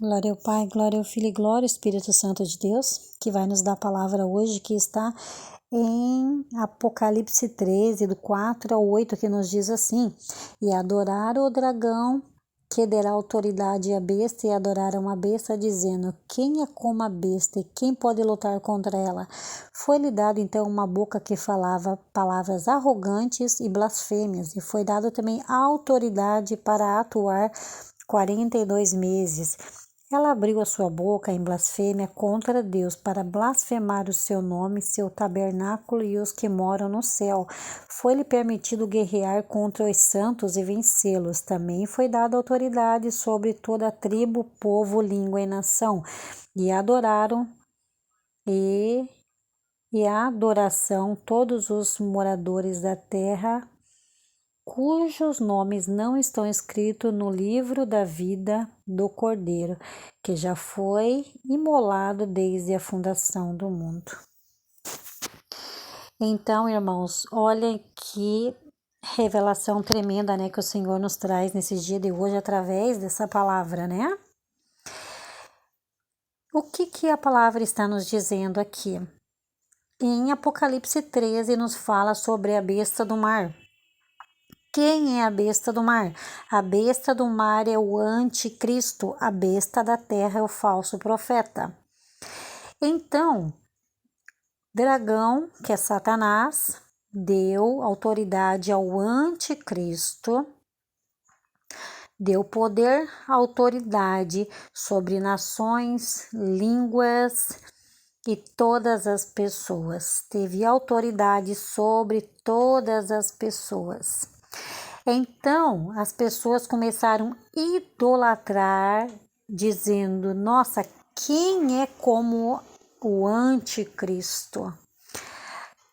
Glória ao Pai, glória ao Filho e glória ao Espírito Santo de Deus, que vai nos dar a palavra hoje, que está em Apocalipse 13, do 4 ao 8, que nos diz assim: E adoraram o dragão, que dera autoridade à besta, e adoraram a besta, dizendo: Quem é como a besta, e quem pode lutar contra ela? Foi-lhe dado então uma boca que falava palavras arrogantes e blasfêmias, e foi dado também autoridade para atuar 42 meses. Ela abriu a sua boca em blasfêmia contra Deus para blasfemar o seu nome, seu tabernáculo e os que moram no céu. Foi-lhe permitido guerrear contra os santos e vencê-los. Também foi dada autoridade sobre toda a tribo, povo, língua e nação. E adoraram e a adoração todos os moradores da terra, cujos nomes não estão escritos no livro da vida do Cordeiro, que já foi imolado desde a fundação do mundo. Então, irmãos, olha que revelação tremenda, né, que o Senhor nos traz nesse dia de hoje através dessa palavra, né? O que a palavra está nos dizendo aqui? Em Apocalipse 13 nos fala sobre a besta do mar. Quem é a besta do mar? A besta do mar é o anticristo, a besta da terra é o falso profeta. Então, dragão, que é Satanás, deu autoridade ao anticristo, deu poder, autoridade sobre nações, línguas e todas as pessoas. Teve autoridade sobre todas as pessoas. Então, as pessoas começaram a idolatrar, dizendo: nossa, quem é como o anticristo?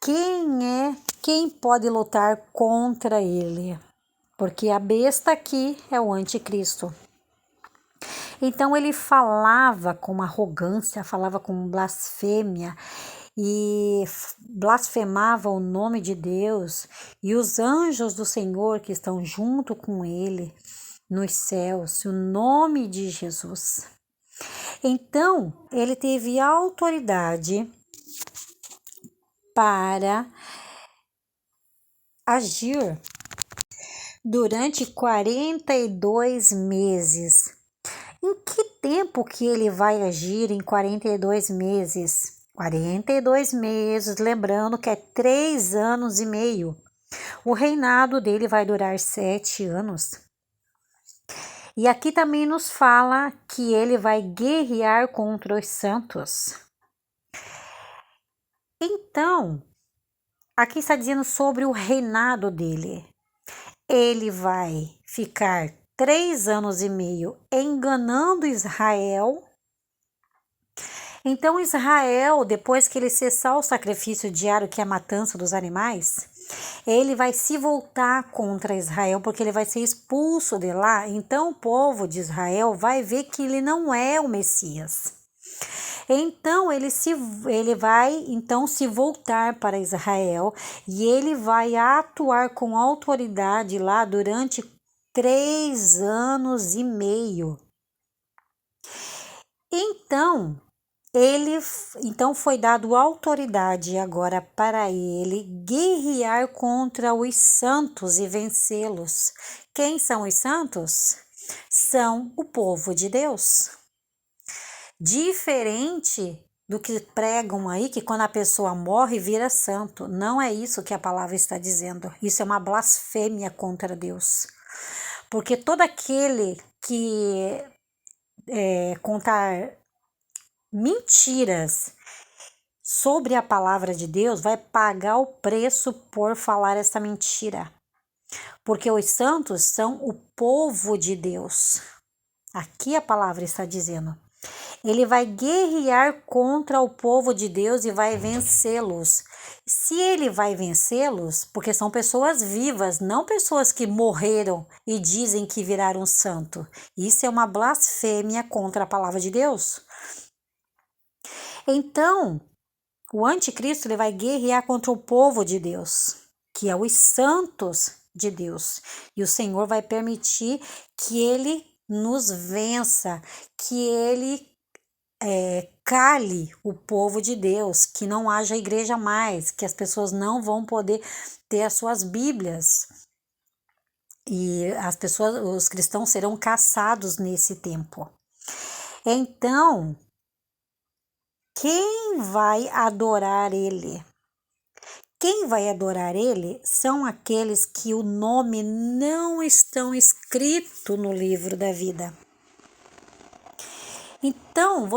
Quem pode lutar contra ele? Porque a besta aqui é o anticristo. Então, ele falava com arrogância, falava com blasfêmia, e blasfemava o nome de Deus, e os anjos do Senhor que estão junto com ele nos céus, o nome de Jesus. Então, ele teve autoridade para agir durante 42 meses. Em que tempo que ele vai agir em 42 meses? 42 meses, lembrando que é 3 anos e meio. O reinado dele vai durar 7 anos. E aqui também nos fala que ele vai guerrear contra os santos. Então, aqui está dizendo sobre o reinado dele. Ele vai ficar 3 anos e meio enganando Israel. Então Israel, depois que ele cessar o sacrifício diário, que é a matança dos animais, ele vai se voltar contra Israel, porque ele vai ser expulso de lá. Então o povo de Israel vai ver que ele não é o Messias. Então ele vai então se voltar para Israel e ele vai atuar com autoridade lá durante 3 anos e meio. Então foi dado autoridade agora para ele guerrear contra os santos e vencê-los. Quem são os santos? São o povo de Deus. Diferente do que pregam aí, que quando a pessoa morre vira santo. Não é isso que a palavra está dizendo. Isso é uma blasfêmia contra Deus. Porque todo aquele que contar mentiras sobre a palavra de Deus vai pagar o preço por falar essa mentira. Porque os santos são o povo de Deus. Aqui a palavra está dizendo. Ele vai guerrear contra o povo de Deus e vai vencê-los. Se ele vai vencê-los, porque são pessoas vivas, não pessoas que morreram e dizem que viraram santo. Isso é uma blasfêmia contra a palavra de Deus. Então, o anticristo ele vai guerrear contra o povo de Deus, que é os santos de Deus. E o Senhor vai permitir que ele nos vença, que ele cale o povo de Deus, que não haja igreja mais, que as pessoas não vão poder ter as suas Bíblias. E os cristãos serão caçados nesse tempo. Então, quem vai adorar ele? Quem vai adorar ele são aqueles que o nome não estão escrito no livro da vida. Então,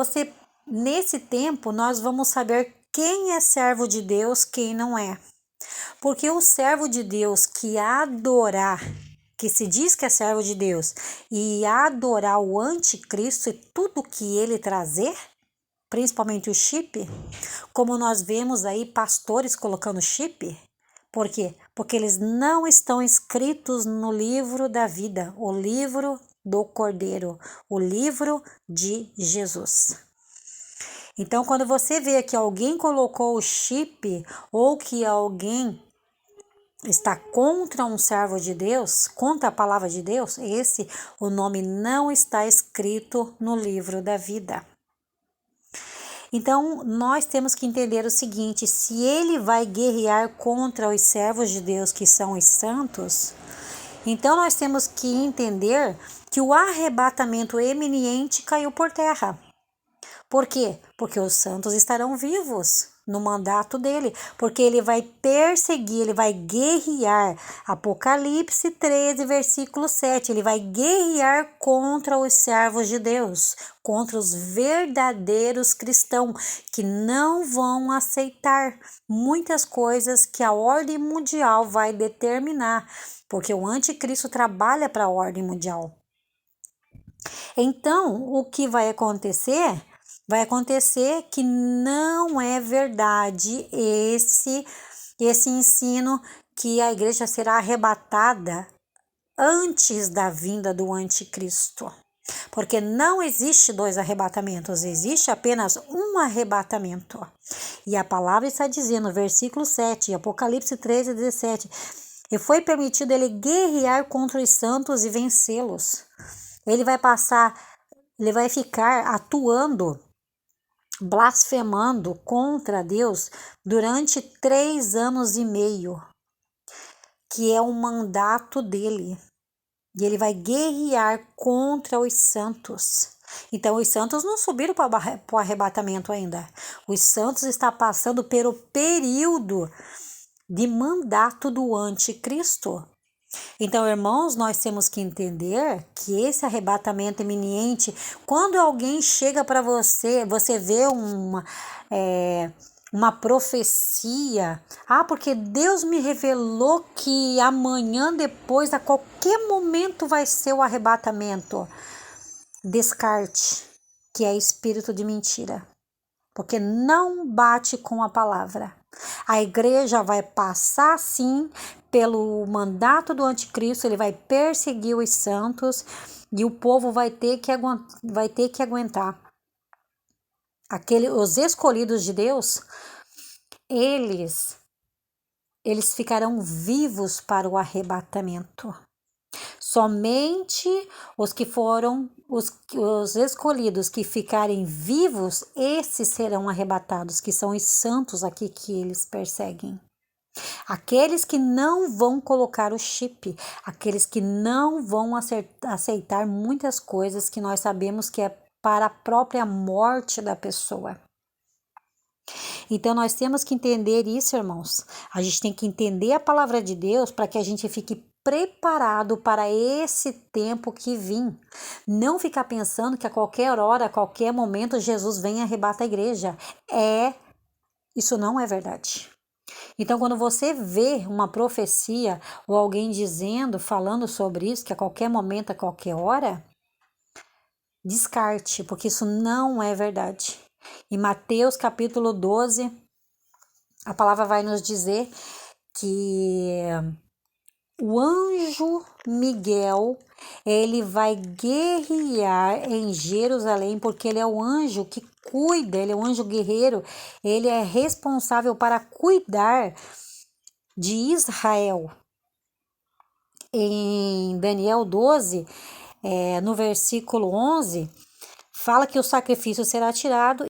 nesse tempo, nós vamos saber quem é servo de Deus, quem não é. Porque o servo de Deus que adorar, que se diz que é servo de Deus, e adorar o anticristo e tudo que ele trazer, principalmente o chip, como nós vemos aí pastores colocando chip. Por quê? Porque eles não estão escritos no livro da vida, o livro do Cordeiro, o livro de Jesus. Então, quando você vê que alguém colocou o chip ou que alguém está contra um servo de Deus, contra a palavra de Deus, o nome não está escrito no livro da vida. Então, nós temos que entender o seguinte: se ele vai guerrear contra os servos de Deus, que são os santos, então nós temos que entender que o arrebatamento eminente caiu por terra. Por quê? Porque os santos estarão vivos no mandato dele, porque ele vai perseguir, ele vai guerrear. Apocalipse 13, versículo 7, ele vai guerrear contra os servos de Deus, contra os verdadeiros cristãos, que não vão aceitar muitas coisas que a ordem mundial vai determinar, porque o anticristo trabalha para a ordem mundial. Então, o que vai acontecer? Vai acontecer que não é verdade esse ensino que a igreja será arrebatada antes da vinda do anticristo. Porque não existe 2 arrebatamentos, existe apenas um arrebatamento. E a palavra está dizendo, versículo 7, Apocalipse 13, 17, e foi permitido ele guerrear contra os santos e vencê-los. Ele vai ficar atuando, blasfemando contra Deus durante 3 anos e meio, que é o mandato dele. E ele vai guerrear contra os santos. Então, os santos não subiram para o arrebatamento ainda. Os santos estão passando pelo período de mandato do anticristo. Então, irmãos, nós temos que entender que esse arrebatamento iminente, quando alguém chega para você, você vê uma profecia, porque Deus me revelou que amanhã, depois, a qualquer momento vai ser o arrebatamento. Descarte, que é espírito de mentira, porque não bate com a palavra. A igreja vai passar sim pelo mandato do anticristo, ele vai perseguir os santos e o povo vai ter que aguentar. Os escolhidos de Deus, eles ficarão vivos para o arrebatamento. Somente os que foram os escolhidos que ficarem vivos, esses serão arrebatados, que são os santos aqui que eles perseguem. Aqueles que não vão colocar o chip, aqueles que não vão aceitar muitas coisas que nós sabemos que é para a própria morte da pessoa. Então, nós temos que entender isso, irmãos. A gente tem que entender a palavra de Deus para que a gente fique preparado para esse tempo que vem. Não ficar pensando que a qualquer hora, a qualquer momento, Jesus vem e arrebata a igreja. Isso não é verdade. Então, quando você vê uma profecia ou alguém falando sobre isso, que a qualquer momento, a qualquer hora, descarte, porque isso não é verdade. Em Mateus capítulo 12, a palavra vai nos dizer que o anjo Miguel, ele vai guerrear em Jerusalém, porque ele é o anjo que cuida, ele é o anjo guerreiro, ele é responsável para cuidar de Israel. Em Daniel 12, no versículo 11, fala que o sacrifício será tirado